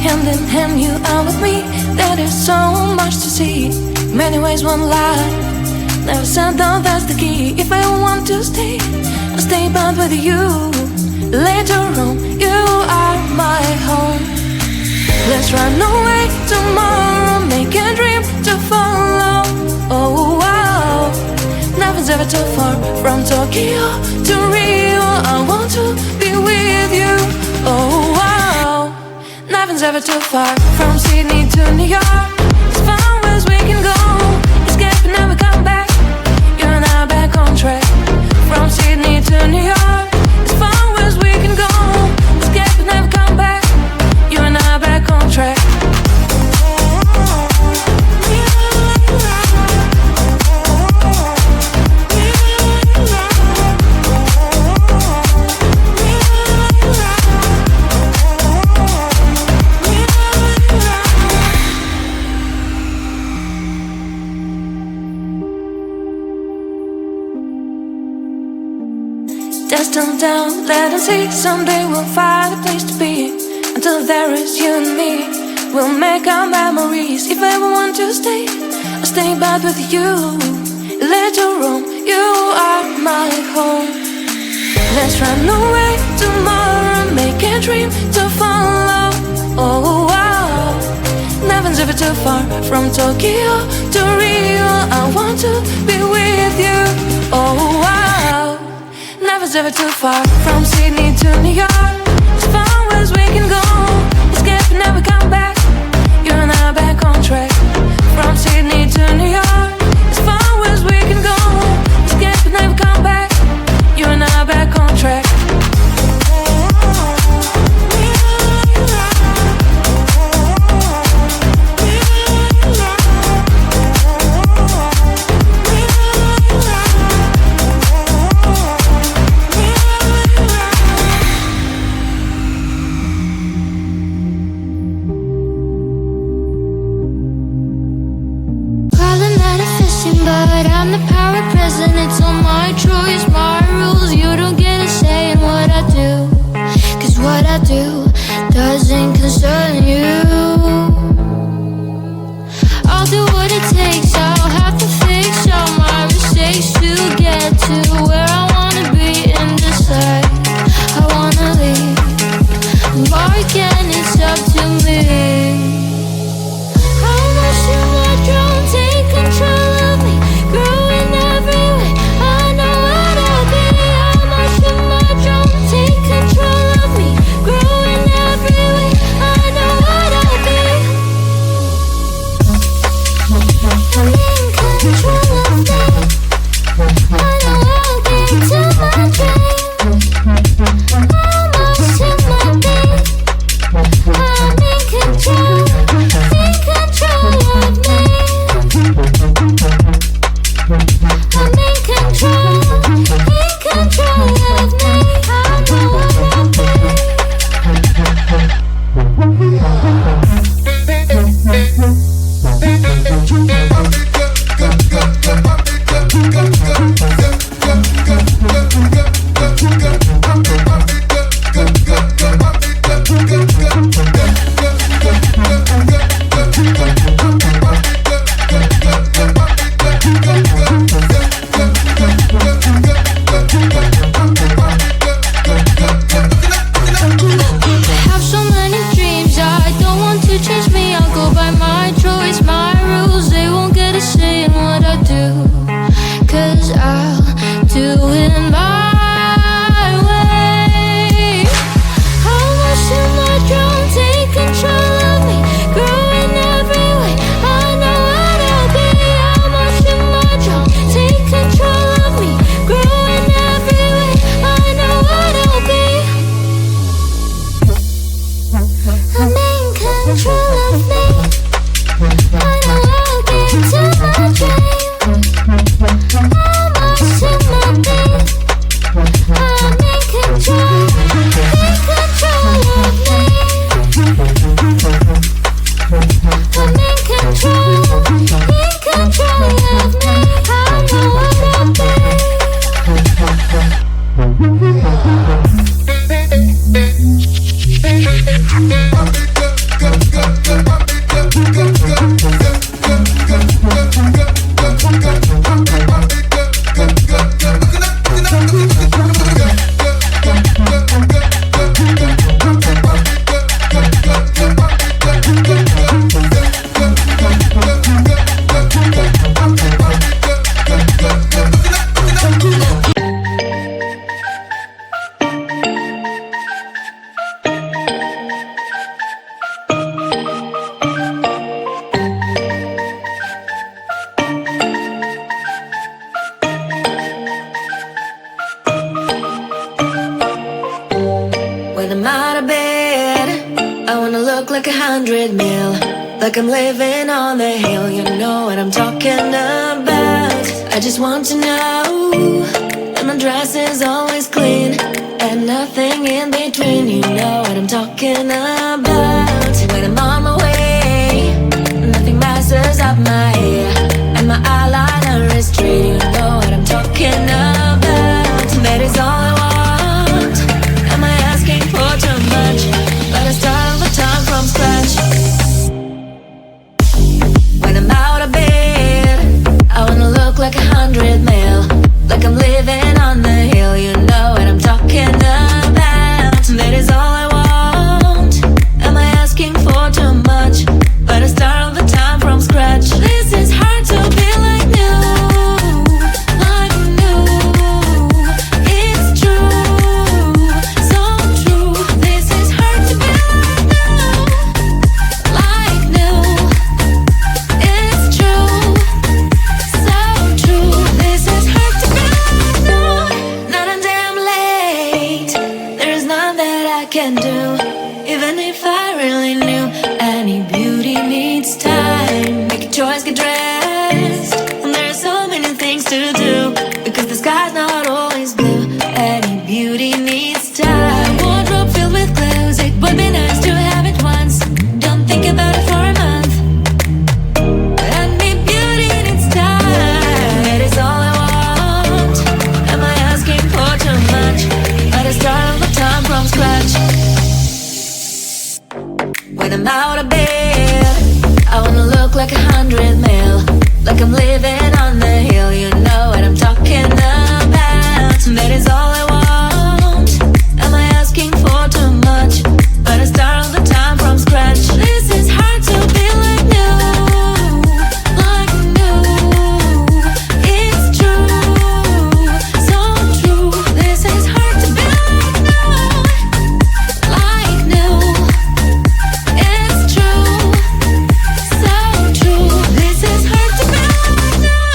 Hand in hand, you are with me. There is so much to see. Many ways, one life. Never said that that's the key. If I want to stay, I'll stay but with you. Later on, you are my home. Let's run away tomorrow. Make a dream to follow. Oh wow. Nothing's ever too far. From Tokyo to Rio, I want to be with you. Oh wow. Nothing's ever too far. From Sydney to New York, as far as we can go. Escape and never come back. You and I back on track. From Sydney to New York, as far as we can go. Escape and never come back. You and I back on track. Destined down, let us see. Someday we'll find a place to be. Until there is you and me, we'll make our memories. If I ever want to stay, I'll stay back with you. Later on, you are my home. Let's run away tomorrow. Make a dream to follow. Oh wow. Nothing's ever too far. From Tokyo to Rio, I want to be with you. Oh wow. Nothing's ever too far. From Sydney to New York, as far as we can go. Escape and never come back. You and I back on track. From Sydney to New York, as far as we can go. Escape and never come back. You and I back on track. But I'm the power present, it's all my choice, my rules. You don't get a say in what I do, 'cause what I do doesn't concern you. I'll do what it takes, I'll have to fix all my mistakes to get to where I wanna be and decide I wanna leave. Or again, it's up to me. How much do I drown, take control of me? Growing every way, I know what I'll be. How much of my drum, take control of me. Growing every way, I know what I'll be. I'm in control of me. I know I'll get to my dream. How much of my being, I'm in control. Take control of me. I'm in control of me. I know what I'll be. Go. bed, I wanna look like 100 mil, like I'm living on the hill. You know what I'm talking about. I just want to know that my dress is always clean and nothing in between. You know what I'm talking about. When I'm on my way, nothing messes up my hair, and my eyeliner is straight. You know what I'm talking about. That is all I want. Am I asking for too much? But I start all the time from scratch. When I'm out of bed, I wanna look like 100 mil, like I'm living on the hill. You know what I'm talking about. That is all I want. Am I asking for too much? But I start all the time from scratch. This is hard to be like new, like new. It's true, so true. This is hard to be like new, it's true, so true. This is hard to be like new. Not a damn late. There's none that I can do, even if I really knew. Any beauty needs time. Make a choice, get dressed, and there's so many things to do, because the sky's not always blue. Any beauty needs time. Wardrobe filled with clothes, it would be nice to have it once. Don't think about it for a month. Any beauty needs time. That is all I want. Am I asking for too much? But I start all the time from scratch. When I'm out of bed, I wanna look like 100 mil, like I'm living on the hill. You know what I'm talking about. That is all I want. Am I asking for too much? But I start all the time from scratch. This is hard to be like new, like new. It's true, so true. This is hard to be like new. It's true, so true. This is hard to be like new.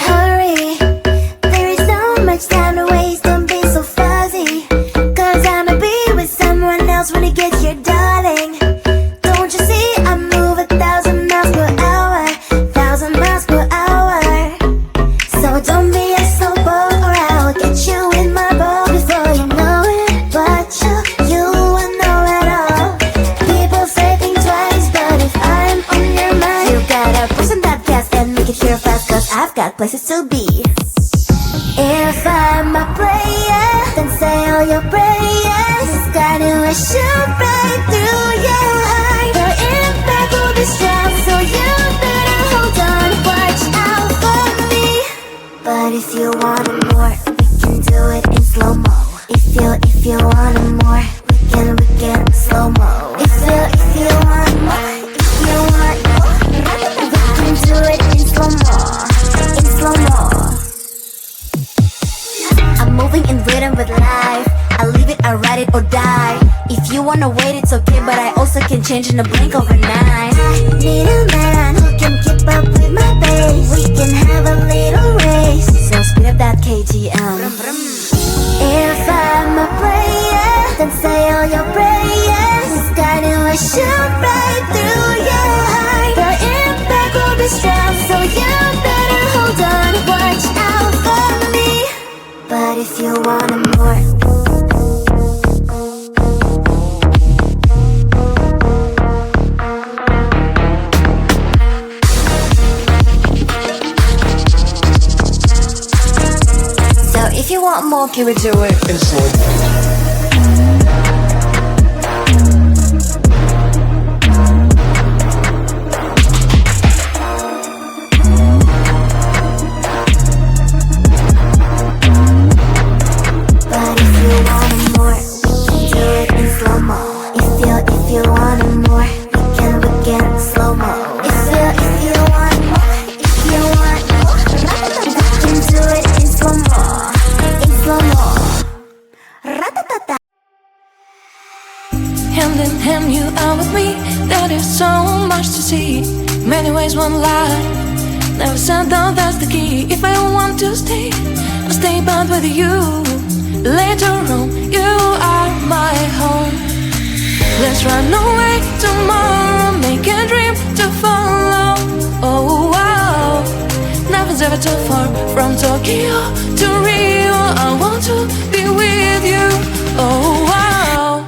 Hurry, there is so much time to waste. Don't be so fuzzy, 'cause I'ma be with someone else when you get here, darling. Don't you see I move 1,000 miles per hour, 1,000 miles per hour. So don't be a sober, or I'll get you in my boat before you know it. But you will know it all. People say think twice, but if I'm on your mind, you gotta push on that gas and make it here fast, 'cause I've got places to be. If I'm a player, then say all your prayers. It's gotta shoot right through your heart. The impact will be strong, so you better hold on. Watch out for me. But if you want more, we can do it in slow-mo. If you want more, we can slow-mo. If you want more, we can do it in slow-mo, in slow-mo. I'm moving in rhythm with life. I leave it, I ride it or die. If you wanna wait, it's okay, but I also can change in a blink overnight. I need a man who can keep up with my pace. We can have a little race, so speed up that KTM. If I'm a player, then say all your prayers. It's gotta shoot right through your heart. The impact will be strong, so you better hold on. Watch out for me. But if you want more, so if you want more, can we do it in slow? But if you want more, we can do it in slow-mo. If you want more, we can slow-mo. If you want more, we can do it in slow-mo, in slow-mo. Ratatata. Hand in hand, you are with me. There is so much to see. Many ways, one life. Never said that that's the key. If I want to stay, I'll stay but with you. Later on, you are my home. Let's run away tomorrow, make a dream to follow. Oh wow, nothing's ever too far from Tokyo to Rio. I want to be with you. Oh wow,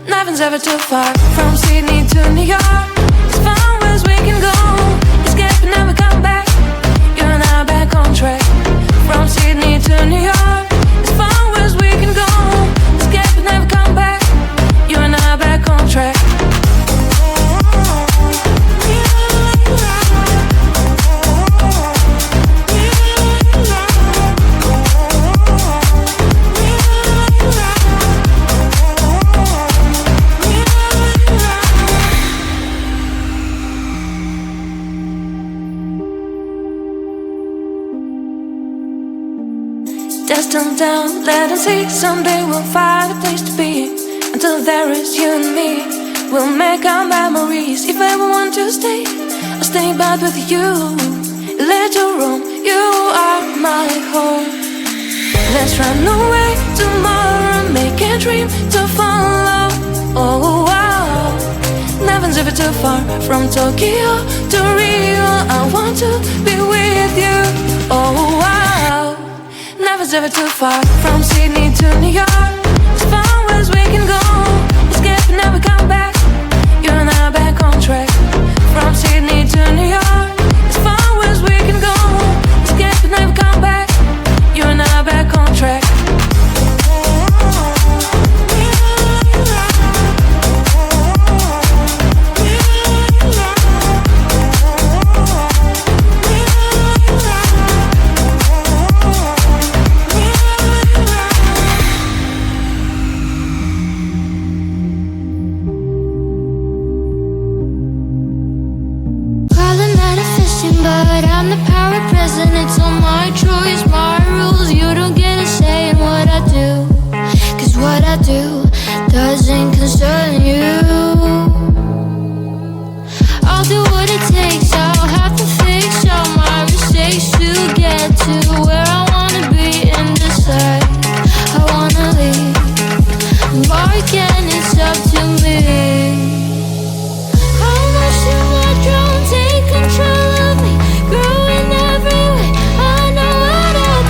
nothing's ever too far from Sydney to New York. As far as we can go, escape and never come back. You and I back on track. From Sydney to New York, as far as we can go, escape and never come back. You and I back on track. Destined down, let us see. Someday we'll find a place to be. Until there is you and me, we'll make our memories. If I ever want to stay, I'll stay back with you. Later on, you are my home. Let's run away tomorrow, make a dream to follow. Oh wow, nothing's ever too far from Tokyo to Rio. I want to be with you. Oh wow, nothing's ever too far from Sydney to New York. As far as we can go, escape and never come back. You and I back on track. From Sydney to New York. As far as we can go, escape and never come back. You and I back on track. But I'm the power present, it's all my choice, my rules. You don't get a say in what I do, 'cause what I do doesn't concern you. I'll do what it takes, I'll have to fix all my mistakes to get to where I wanna be and decide I wanna leave. Or again, it's up to me. How much do I drown, take control of me, growing every way. I know what I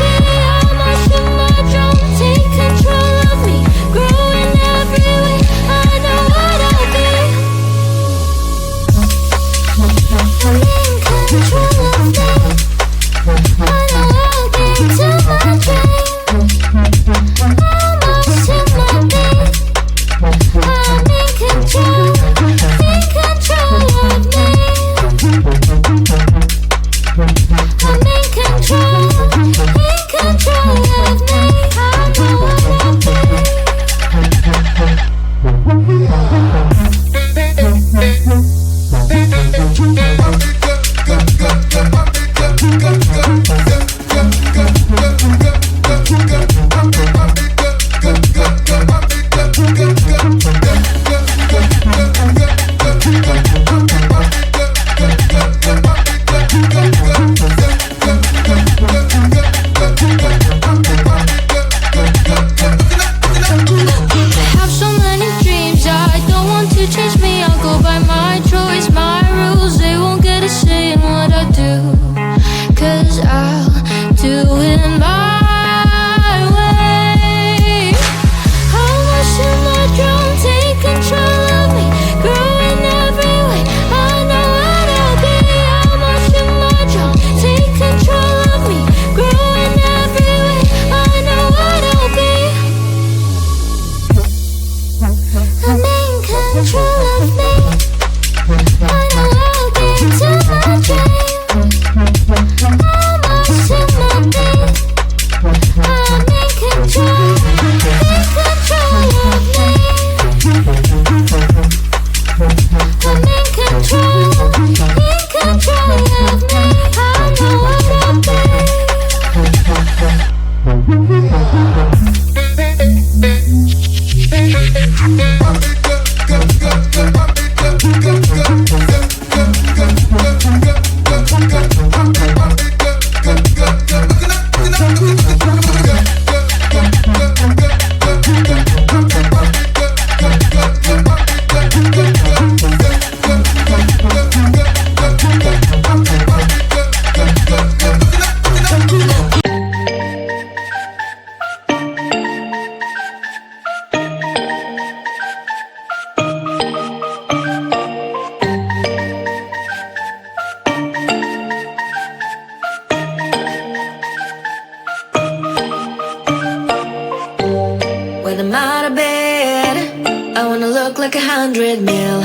when I'm out of bed. I wanna look like 100 mil,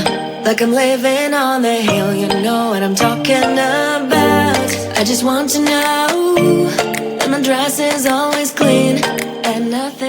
like I'm living on the hill. You know what I'm talking about. I just want to know that my dress is always clean and nothing